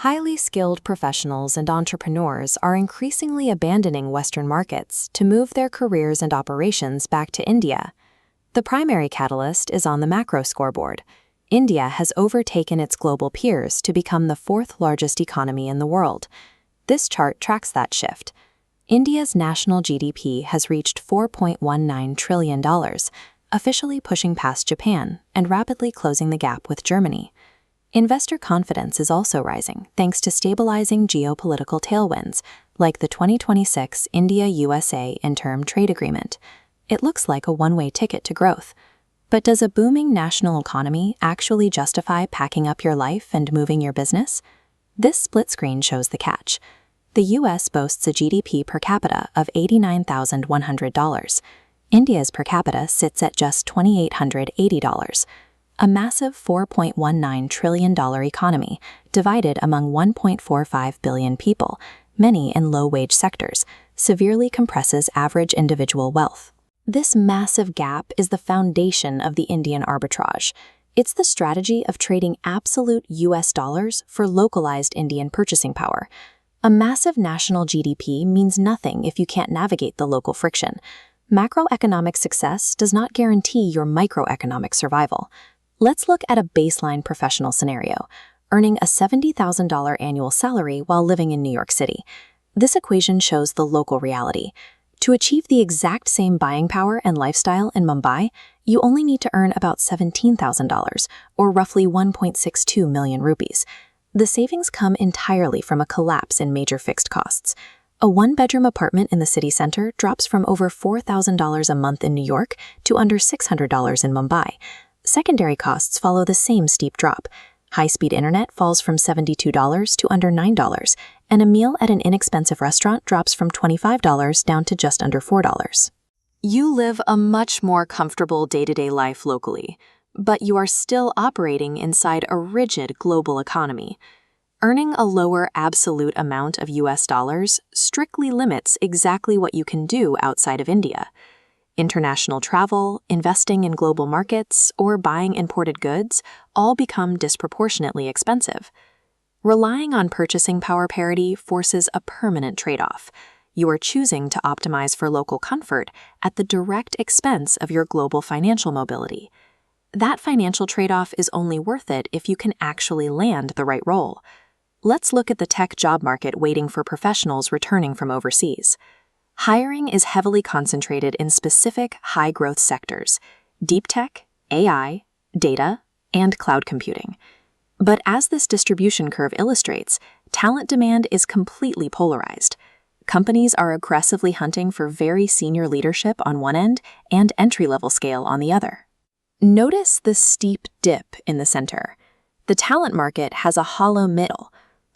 Highly skilled professionals and entrepreneurs are increasingly abandoning Western markets to move their careers and operations back to India. The primary catalyst is on the macro scoreboard. India has overtaken its global peers to become the fourth largest economy in the world. This chart tracks that shift. India's national GDP has reached $4.19 trillion, officially pushing past Japan and rapidly closing the gap with Germany. Investor confidence is also rising thanks to stabilizing geopolitical tailwinds, like the 2026 India-USA Interim Trade Agreement. It looks like a one-way ticket to growth. But does a booming national economy actually justify packing up your life and moving your business? This split screen shows the catch. The US boasts a GDP per capita of $89,100. India's per capita sits at just $2,880. A massive $4.19 trillion economy divided among 1.45 billion people, many in low-wage sectors, severely compresses average individual wealth. This massive gap is the foundation of the Indian arbitrage. It's the strategy of trading absolute US dollars for localized Indian purchasing power. A massive national GDP means nothing if you can't navigate the local friction. Macroeconomic success does not guarantee your microeconomic survival. Let's look at a baseline professional scenario, earning a $70,000 annual salary while living in New York City. This equation shows the local reality. To achieve the exact same buying power and lifestyle in Mumbai, you only need to earn about $17,000, or roughly 1.62 million rupees. The savings come entirely from a collapse in major fixed costs. A one-bedroom apartment in the city center drops from over $4,000 a month in New York to under $600 in Mumbai. Secondary costs follow the same steep drop. High-speed internet falls from $72 to under $9, and a meal at an inexpensive restaurant drops from $25 down to just under $4. You live a much more comfortable day-to-day life locally, but you are still operating inside a rigid global economy. Earning a lower absolute amount of US dollars strictly limits exactly what you can do outside of India. International travel, investing in global markets, or buying imported goods all become disproportionately expensive. Relying on purchasing power parity forces a permanent trade-off. You are choosing to optimize for local comfort at the direct expense of your global financial mobility. That financial trade-off is only worth it if you can actually land the right role. Let's look at the tech job market waiting for professionals returning from overseas. Hiring is heavily concentrated in specific high-growth sectors: deep tech, AI, data, and cloud computing. But as this distribution curve illustrates, talent demand is completely polarized. Companies are aggressively hunting for very senior leadership on one end and entry-level scale on the other. Notice the steep dip in the center. The talent market has a hollow middle.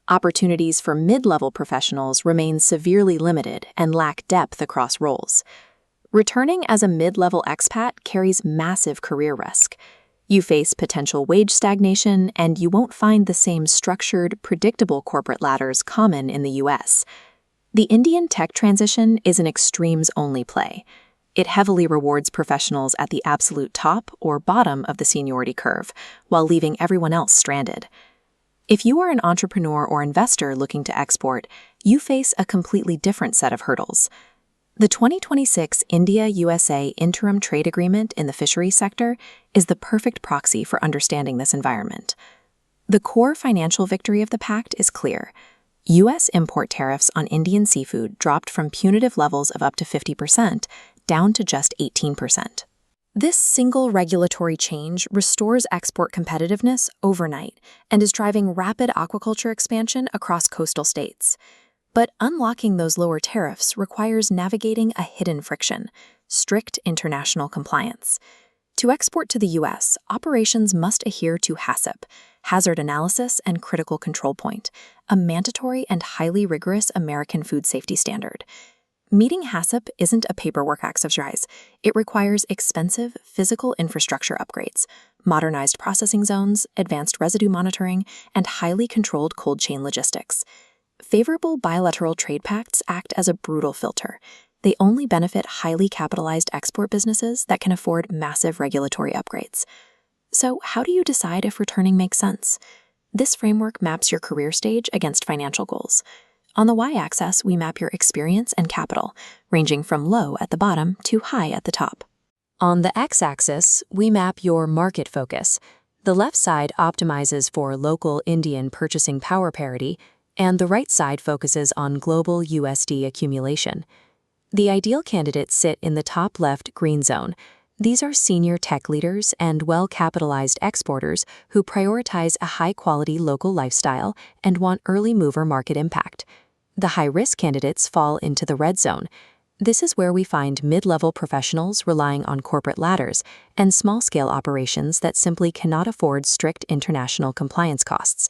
Opportunities for mid-level professionals remain severely limited and lack depth across roles. Returning as a mid-level expat carries massive career risk. You face potential wage stagnation, and you won't find the same structured, predictable corporate ladders common in the US. The Indian tech transition is an extremes-only play. It heavily rewards professionals at the absolute top or bottom of the seniority curve, while leaving everyone else stranded. If you are an entrepreneur or investor looking to export, you face a completely different set of hurdles. The 2026 India-USA Interim Trade Agreement in the fisheries sector is the perfect proxy for understanding this environment. The core financial victory of the pact is clear. U.S. import tariffs on Indian seafood dropped from punitive levels of up to 50% down to just 18%. This single regulatory change restores export competitiveness overnight and is driving rapid aquaculture expansion across coastal states. But unlocking those lower tariffs requires navigating a hidden friction: strict international compliance. To export to the U.S., operations must adhere to HACCP, Hazard Analysis and Critical Control Point, a mandatory and highly rigorous American food safety standard. Meeting HACCP isn't a paperwork exercise. It requires expensive physical infrastructure upgrades, modernized processing zones, advanced residue monitoring, and highly controlled cold chain logistics. Favorable bilateral trade pacts act as a brutal filter. They only benefit highly capitalized export businesses that can afford massive regulatory upgrades. So how do you decide if returning makes sense? This framework maps your career stage against financial goals. On the y-axis, we map your experience and capital, ranging from low at the bottom to high at the top. On the x-axis, we map your market focus. The left side optimizes for local Indian purchasing power parity, and the right side focuses on global USD accumulation. The ideal candidates sit in the top left green zone. These are senior tech leaders and well-capitalized exporters who prioritize a high-quality local lifestyle and want early mover market impact. The high-risk candidates fall into the red zone. This is where we find mid-level professionals relying on corporate ladders and small-scale operations that simply cannot afford strict international compliance costs.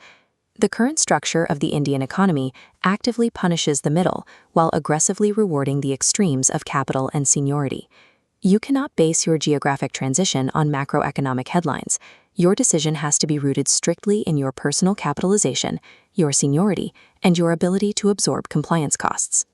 The current structure of the Indian economy actively punishes the middle while aggressively rewarding the extremes of capital and seniority. You cannot base your geographic transition on macroeconomic headlines. Your decision has to be rooted strictly in your personal capitalization, your seniority, and your ability to absorb compliance costs.